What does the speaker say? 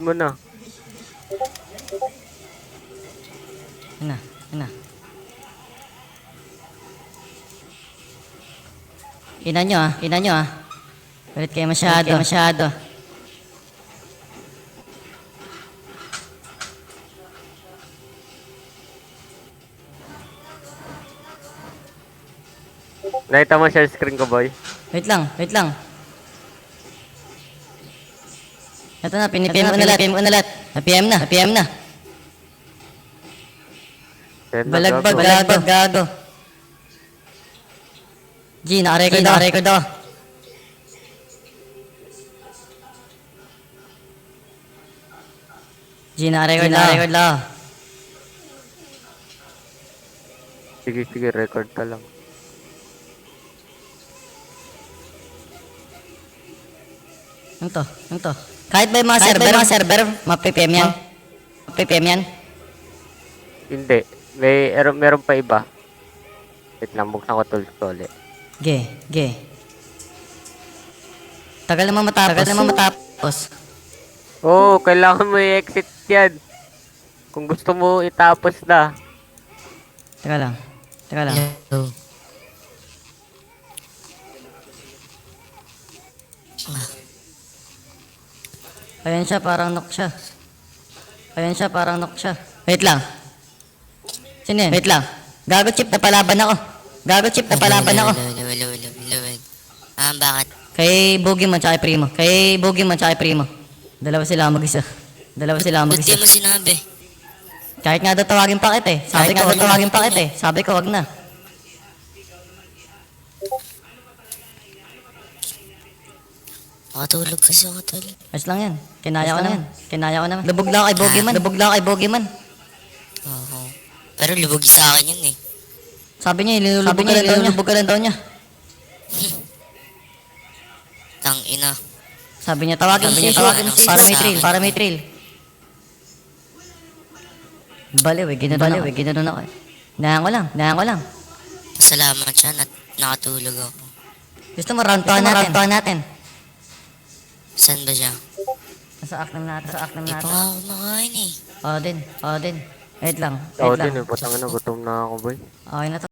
mo na. Ina, ina. Ina nyo ah. Galit kayo masyado. Nakita mo share screen ko, boy? Wait lang. Ito na, pinipm mo na lahat. Na-PM na. Balagbag, gago. G, naka-record ako. G, naka-record ako. Sige, record ka lang. Ano to? Kahit ba yung mga server, mapipm yan. Hindi. Meron pa iba. Wait lang, buksan ko tools ko ulit. Ge. Tagal naman matapos. Oo, kailangan mo i-exit yan. Kung gusto mo itapos na. Teka lang. Hello. Ayan siya, parang knock siya. Wait lang. Sino yun? Wait lang. Gago chip na palaban ako. Wala. Bakit? Kay Boogeyman tsaka kay Primo. Dalawa sila mag-isa. Ba't di mo sinabi? Kahit nga daw tawagin pakit eh. Sabi ko wag na. Makatulog kasi ako, tol. Ayos lang yan. Kinaya ko naman. Lubog lang kay Boogeyman. Oo. Pero lubog sa akin yun eh. Sabi niya, nilulubog ka lang daw niya. Tang ina. Sabi niya, tawagin mo si para may trail. Baliw eh, ginanon ako eh. Nahan ko lang. Salamat siya at nakatulog ako. Gusto mo round 2 natin? Saan ba siya? Nasa aknam natin. Hindi pa nga ako kumakain eh. Oo din. Wait lang. Oo din, putang na, gutom na ako, boy. Okay na to.